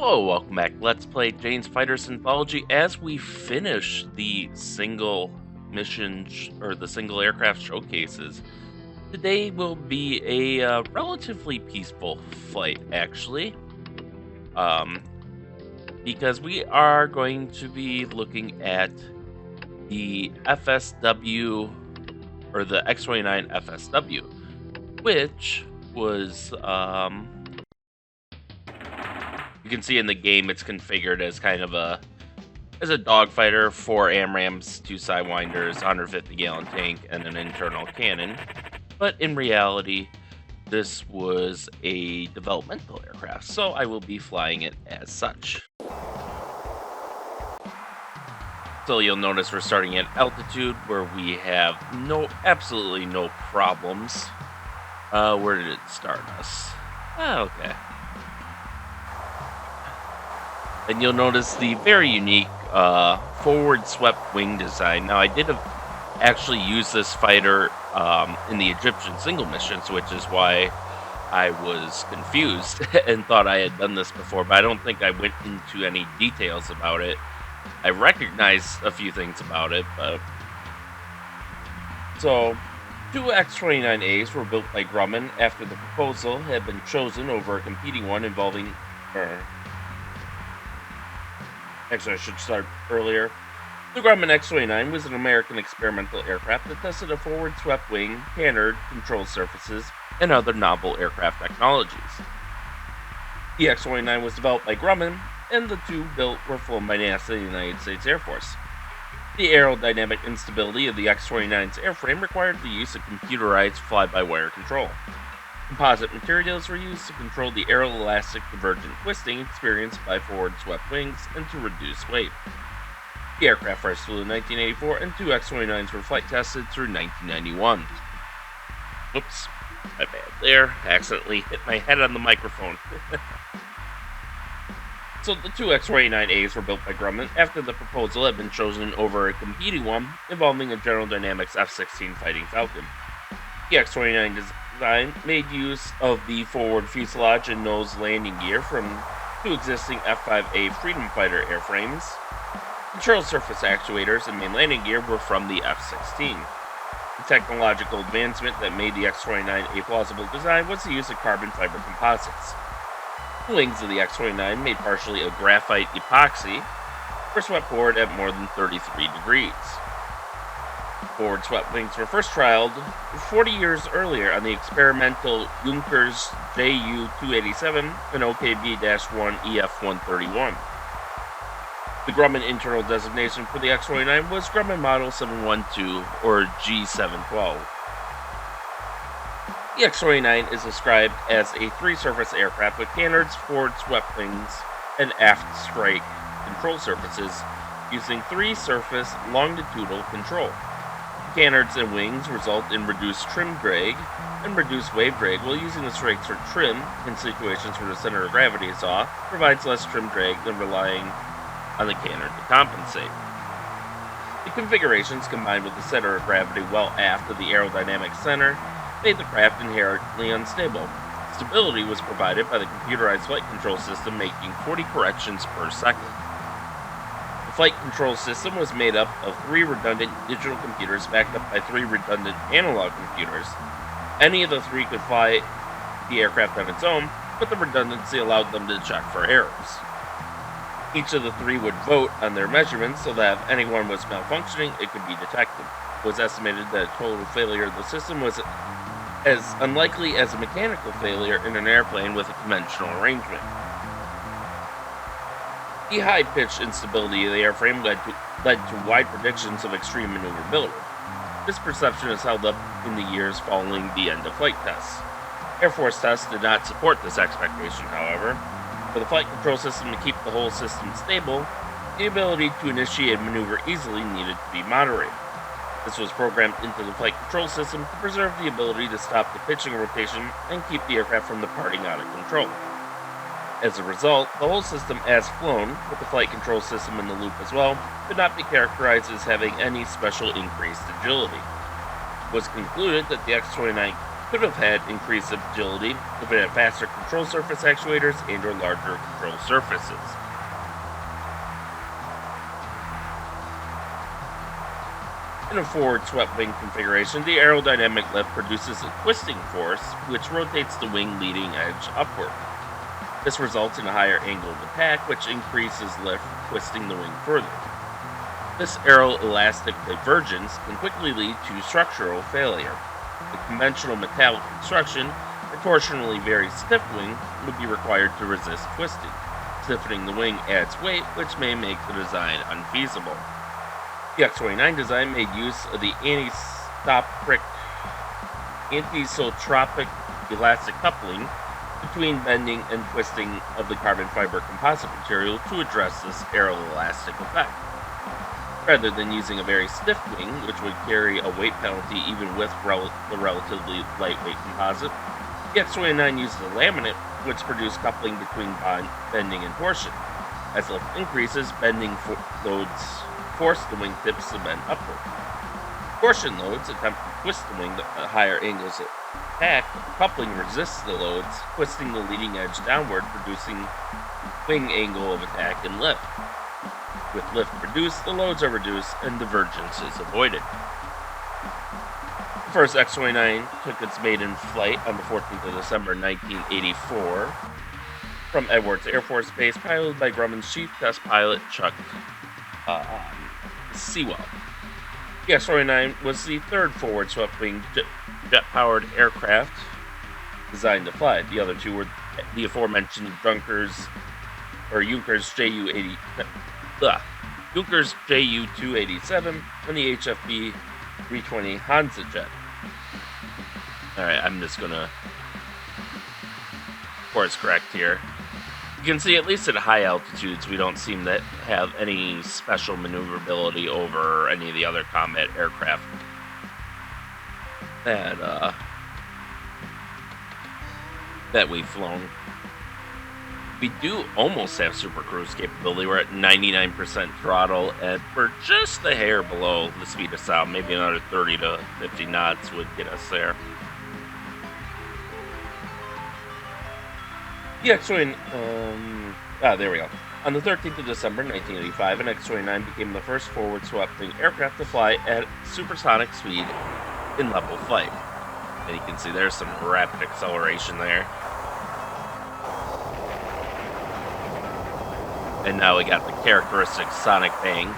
Hello, welcome back. Let's play Jane's Fighter's Anthology as we finish the single mission or the single aircraft showcases. Today will be a relatively peaceful flight, actually, um, because we are going to be looking at the FSW or the X-29 FSW, which was you can see in the game it's configured as kind of a dogfighter, 4 AMRAAMs, 2 Sidewinders, 150-gallon tank, and an internal cannon. But in reality, this was a developmental aircraft, so I will be flying it as such. So you'll notice we're starting at altitude where we have absolutely no problems. Where did it start us? Okay. And you'll notice the very unique forward swept wing design. Now, I did actually use this fighter in the Egyptian single missions, which is why I was confused and thought I had done this before, but I don't think I went into any details about it. I recognized a few things about it, but... So, 2 X-29As were built by Grumman after the proposal had been chosen over a competing one involving... Actually, I should start earlier. The Grumman X-29 was an American experimental aircraft that tested a forward-swept wing, canard, control surfaces, and other novel aircraft technologies. The X-29 was developed by Grumman, and the two built were flown by NASA and the United States Air Force. The aerodynamic instability of the X-29's airframe required the use of computerized fly-by-wire control. Composite materials were used to control the aeroelastic divergent twisting experienced by forward-swept wings and to reduce weight. The aircraft first flew in 1984, and 2 X-29s were flight tested through 1991. Oops, my bad there. Accidentally hit my head on the microphone. So the 2 X-29As were built by Grumman after the proposal had been chosen over a competing one involving a General Dynamics F-16 Fighting Falcon. The X-29 design made use of the forward fuselage and nose landing gear from 2 existing F-5A Freedom Fighter airframes. Control surface actuators and main landing gear were from the F-16. The technological advancement that made the X-29 a plausible design was the use of carbon fiber composites. The wings of the X-29, made partially of graphite epoxy, were swept forward at more than 33 degrees. Forward swept wings were first trialed 40 years earlier on the experimental Junkers Ju-287 and OKB-1 EF-131. The Grumman internal designation for the X-29 was Grumman Model 712 or G712. The X-29 is described as a 3-surface aircraft with canards, forward swept wings, and aft strike control surfaces using 3-surface longitudinal control. Canards and wings result in reduced trim drag and reduced wave drag, while using the strikes for trim in situations where the center of gravity is off provides less trim drag than relying on the canard to compensate. The configurations, combined with the center of gravity well aft of the aerodynamic center, made the craft inherently unstable. Stability was provided by the computerized flight control system making 40 corrections per second. The flight control system was made up of 3 redundant digital computers backed up by 3 redundant analog computers. Any of the 3 could fly the aircraft on its own, but the redundancy allowed them to check for errors. Each of the 3 would vote on their measurements so that if any one was malfunctioning, it could be detected. It was estimated that a total failure of the system was as unlikely as a mechanical failure in an airplane with a conventional arrangement. The high-pitched instability of the airframe led to wide predictions of extreme maneuverability. This perception is held up in the years following the end-of-flight tests. Air Force tests did not support this expectation, however. For the flight control system to keep the whole system stable, the ability to initiate a maneuver easily needed to be moderated. This was programmed into the flight control system to preserve the ability to stop the pitching rotation and keep the aircraft from departing out of control. As a result, the whole system as flown, with the flight control system in the loop as well, could not be characterized as having any special increased agility. It was concluded that the X-29 could have had increased agility if it had faster control surface actuators and or larger control surfaces. In a forward swept wing configuration, the aerodynamic lift produces a twisting force which rotates the wing leading edge upward. This results in a higher angle of attack, which increases lift, twisting the wing further. This aeroelastic divergence can quickly lead to structural failure. The conventional metallic construction, a torsionally very stiff wing, would be required to resist twisting. Stiffening the wing adds weight, which may make the design unfeasible. The X-29 design made use of the anisotropic elastic coupling between bending and twisting of the carbon fiber composite material to address this aeroelastic effect. Rather than using a very stiff wing, which would carry a weight penalty even with the relatively lightweight composite, the X-29 used a laminate, which produced coupling between bending and torsion. As lift increases, bending loads force the wingtips to bend upward. Torsion loads attempt to twist the wing at higher angles of attack. Coupling resists the loads, twisting the leading edge downward, producing wing angle of attack and lift. With lift reduced, the loads are reduced and divergence is avoided. The first X-29 took its maiden flight on the 14th of December 1984 from Edwards Air Force Base, piloted by Grumman's chief test pilot Chuck Sewell. The X-29 was the third forward swept-wing jet-powered aircraft designed to fly. The other two were the aforementioned Junkers Ju-287 and the HFB 320 Hansa jet. Alright, I'm just gonna course correct here. You can see, at least at high altitudes, we don't seem to have any special maneuverability over any of the other combat aircraft that we've flown. We do almost have super cruise capability. We're at 99% throttle, and we're just a hair below the speed of sound. Maybe another 30 to 50 knots would get us there. The X-29, there we go. On the 13th of December 1985, an X-29 became the first forward swept-wing aircraft to fly at supersonic speed in level flight. And you can see there's some rapid acceleration there. And now we got the characteristic sonic bang.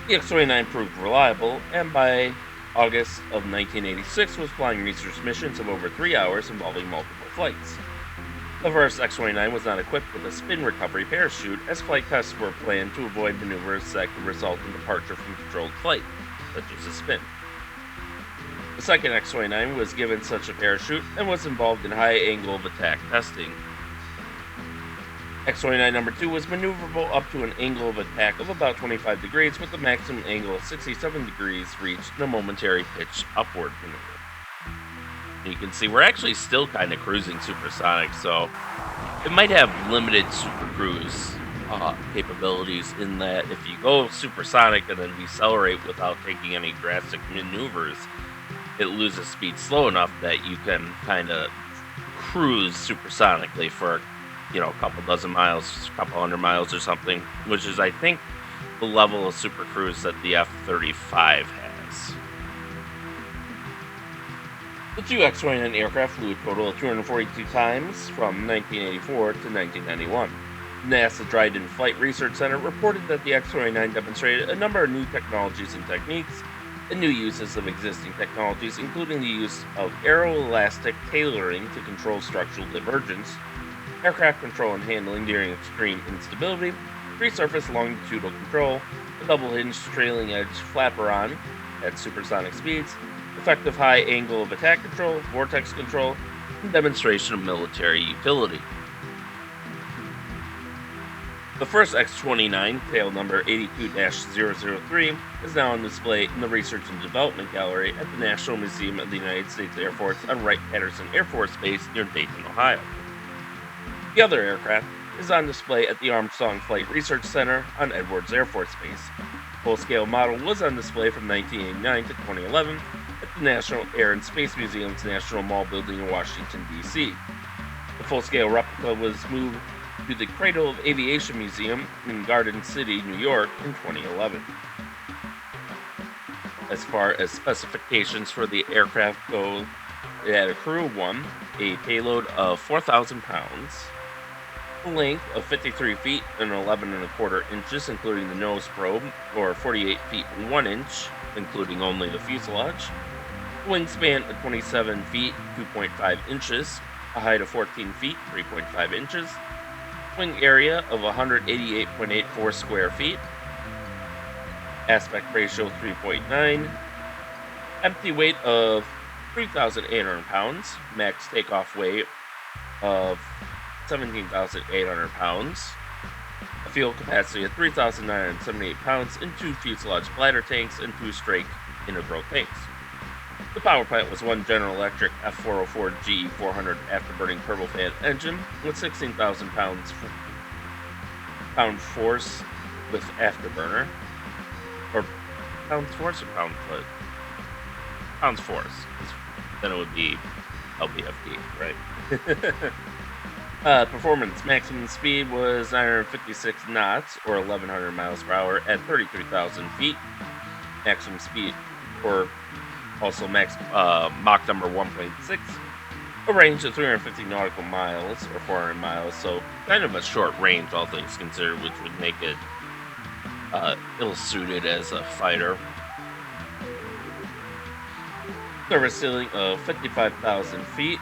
The X-29 proved reliable, and by August of 1986 was flying research missions of over 3 hours involving multiple flights. The first X-29 was not equipped with a spin recovery parachute, as flight tests were planned to avoid maneuvers that could result in departure from controlled flight, such as a spin. The second X-29 was given such a parachute and was involved in high angle of attack testing. X-29 number 2 was maneuverable up to an angle of attack of about 25 degrees, with the maximum angle of 67 degrees reached in a momentary pitch upward maneuver. And you can see we're actually still kind of cruising supersonic, so it might have limited super cruise capabilities in that if you go supersonic and then decelerate without taking any drastic maneuvers, it loses speed slow enough that you can kind of cruise supersonically for, a couple dozen miles, a couple hundred miles or something, which is, I think, the level of super cruise that the F-35 has. The two X-29 aircraft flew a total of 242 times from 1984 to 1991. NASA Dryden Flight Research Center reported that the X-29 demonstrated a number of new technologies and techniques, and new uses of existing technologies, including the use of aeroelastic tailoring to control structural divergence, aircraft control and handling during extreme instability, free-surface longitudinal control, a double-hinged trailing edge flaperon at supersonic speeds, effective high angle of attack control, vortex control, and demonstration of military utility. The first X-29, tail number 82-003, is now on display in the Research and Development Gallery at the National Museum of the United States Air Force on Wright-Patterson Air Force Base near Dayton, Ohio. The other aircraft is on display at the Armstrong Flight Research Center on Edwards Air Force Base. Full-scale model was on display from 1989 to 2011 at the National Air and Space Museum's National Mall building in Washington, D.C. The full-scale replica was moved to the Cradle of Aviation Museum in Garden City, New York in 2011. As far as specifications for the aircraft go, it had a crew of 1, a payload of 4,000 pounds, a length of 53 feet and 11 1/4 inches, including the nose probe, or 48 feet and 1 inch, including only the fuselage, a wingspan of 27 feet 2.5 inches, a height of 14 feet 3.5 inches, wing area of 188.84 square feet, aspect ratio 3.9, empty weight of 3,800 pounds, max takeoff weight of 17,800 pounds, a fuel capacity of 3,978 pounds, and 2 fuselage bladder tanks and 2 strake integral tanks. The power plant was one General Electric F404 GE400 afterburning turbofan engine with 16,000 pound force with afterburner, or pounds force or pound foot? Pounds force. Then it would be LBFD, right? Performance maximum speed was 956 knots, or 1,100 miles per hour, at 33,000 feet. Maximum speed, or also Mach number 1.6, a range of 350 nautical miles, or 400 miles, so kind of a short range, all things considered, which would make it ill-suited as a fighter. Service ceiling of 55,000 feet.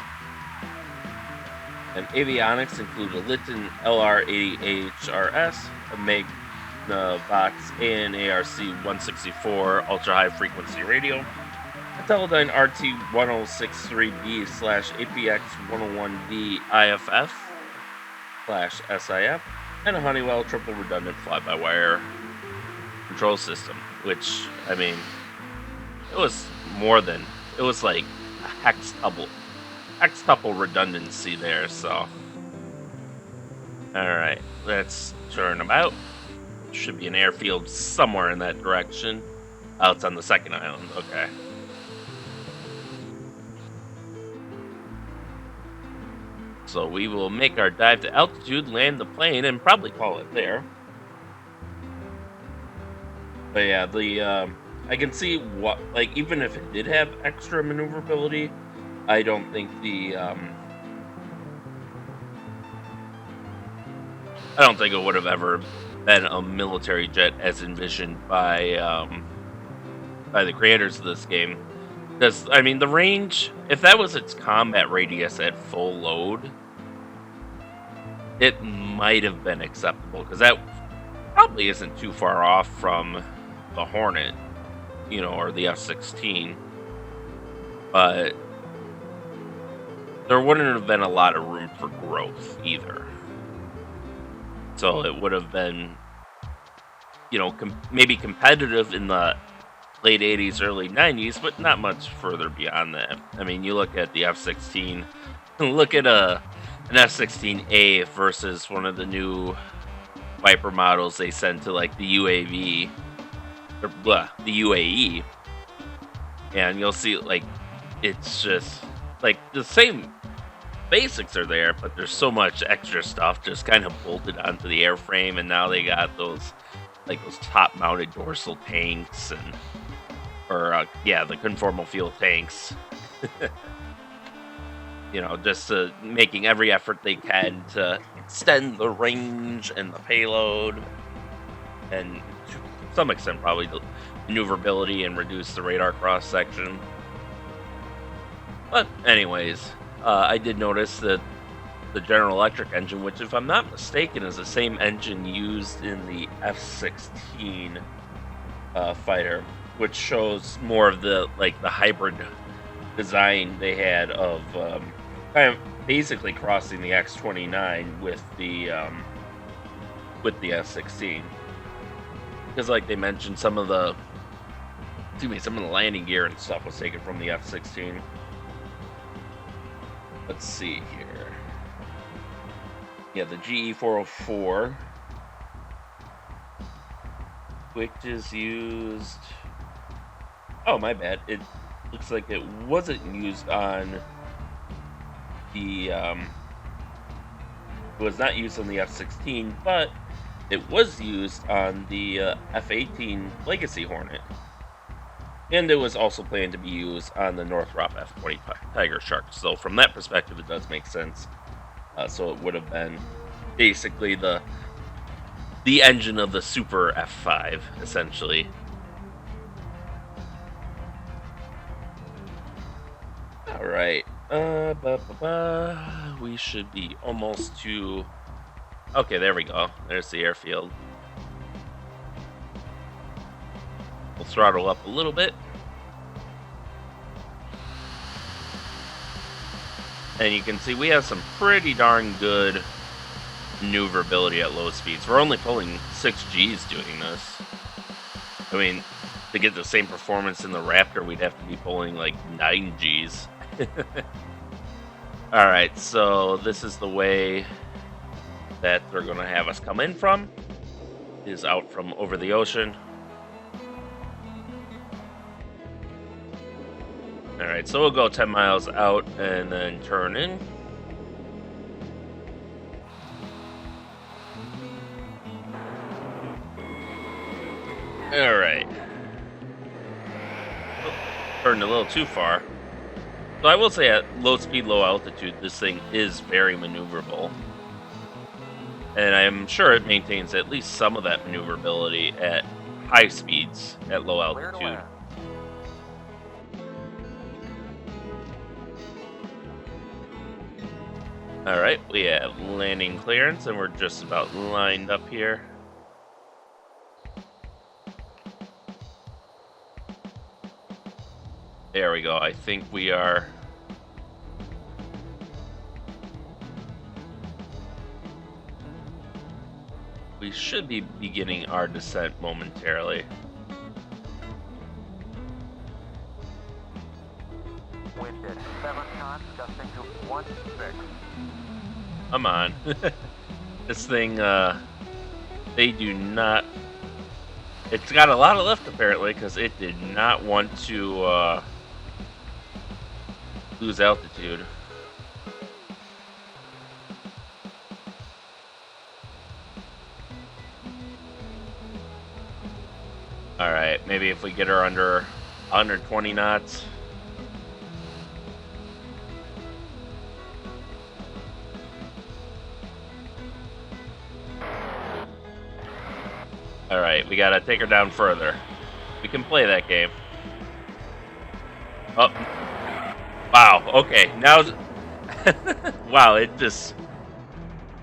And avionics include a Litton LR80HRS, a Magnavox AN/ARC-164 ultra-high frequency radio, a Teledyne RT-106-3B/APX-101D IFF/SIF, and a Honeywell triple redundant fly-by-wire control system, which, I mean, it was like a hextuple redundancy there, so. Alright, let's turn about. Should be an airfield somewhere in that direction. Oh, it's on the second island, okay. So we will make our dive to altitude, land the plane, and probably call it there. But yeah, I can see what, like, even if it did have extra maneuverability, I don't think it would have ever been a military jet as envisioned by the creators of this game. Because, I mean, the range, if that was its combat radius at full load, it might have been acceptable. Because that probably isn't too far off from the Hornet, or the F-16. But there wouldn't have been a lot of room for growth either. So it would have been, maybe competitive in the late 80s, early 90s, but not much further beyond that. I mean, you look at the F-16, look at an F-16A versus one of the new Viper models they sent to, like, the UAV, or the UAE, and you'll see, like, it's just, like, the same basics are there, but there's so much extra stuff just kind of bolted onto the airframe, and now they got those top-mounted dorsal tanks, and the conformal fuel tanks. Just making every effort they can to extend the range and the payload, and to some extent probably the maneuverability and reduce the radar cross-section. But anyways, I did notice that the General Electric engine, which, if I'm not mistaken, is the same engine used in the F-16 fighter, which shows more of the hybrid design they had of kind of basically crossing the X-29 with the F-16. Because, like they mentioned, some of the landing gear and stuff was taken from the F-16. Let's see here. Yeah, the GE404 which is used... Oh, my bad. It looks like it wasn't used on the... It was not used on the F-16, but it was used on the F-18 Legacy Hornet. And it was also planned to be used on the Northrop F-20 Tiger Shark. So from that perspective, it does make sense. So it would have been basically the engine of the Super F-5, essentially. All right. We should be almost to... Okay, there we go. There's the airfield. We'll throttle up a little bit. And you can see we have some pretty darn good maneuverability at low speeds. We're only pulling 6 Gs doing this. I mean, to get the same performance in the Raptor, we'd have to be pulling like 9 Gs. Alright, so this is the way that they're going to have us come in from. Is out from over the ocean. Alright, so we'll go 10 miles out and then turn in. Alright. Oh, turned a little too far. So I will say at low speed, low altitude, this thing is very maneuverable. And I'm sure it maintains at least some of that maneuverability at high speeds at low altitude. Alright, we have landing clearance and we're just about lined up here. There we go, I think we are... We should be beginning our descent momentarily. Wind at 7 knots, gusting to 1-6. Come on. This thing, they do not... It's got a lot of lift, apparently, because it did not want to, lose altitude. Alright, maybe if we get her under 20 knots. Alright, we gotta take her down further. We can play that game. Oh. Wow, okay, now... Wow, it just...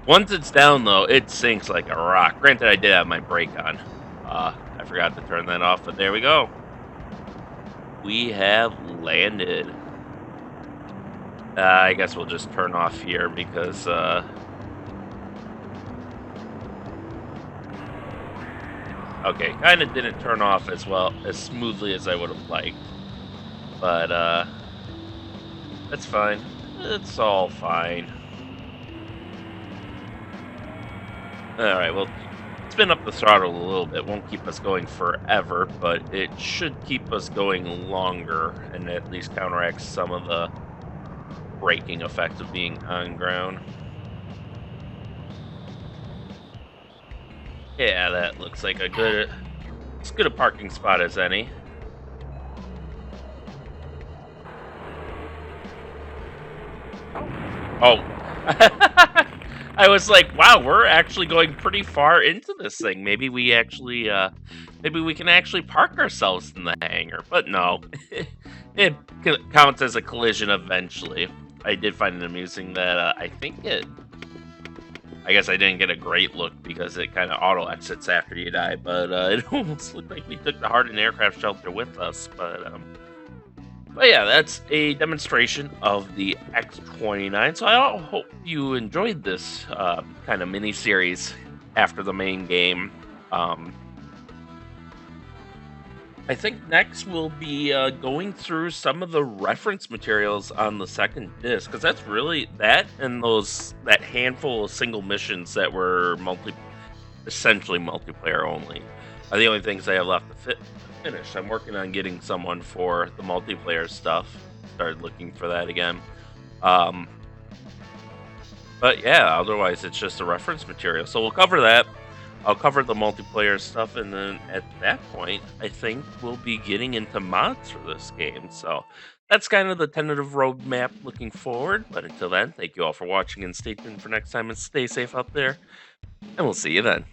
Once it's down, though, it sinks like a rock. Granted, I did have my brake on. I forgot to turn that off, but there we go. We have landed. I guess we'll just turn off here because... Okay, kind of didn't turn off as smoothly as I would have liked. But, that's fine. It's all fine. Alright, well, spin up the throttle a little bit. Won't keep us going forever, but it should keep us going longer and at least counteract some of the braking effect of being on ground. Yeah, that looks like as good a parking spot as any. Oh. I was like, wow, we're actually going pretty far into this thing. Maybe we can actually park ourselves in the hangar. But no, it counts as a collision eventually. I did find it amusing that I guess I didn't get a great look because it kind of auto exits after you die, but it almost looked like we took the hardened aircraft shelter with us. But yeah, that's a demonstration of the X-29. So I hope you enjoyed this kind of mini-series after the main game. I think next we'll be going through some of the reference materials on the second disc, because that's really that and that handful of single missions that were essentially multiplayer only. are the only things I have left to finish. I'm working on getting someone for the multiplayer stuff. Started looking for that again. Um, but yeah, otherwise it's just a reference material. So we'll cover that. I'll cover the multiplayer stuff, and then at that point, I think we'll be getting into mods for this game. So that's kind of the tentative roadmap looking forward. But until then, thank you all for watching, and stay tuned for next time, and stay safe out there. And we'll see you then.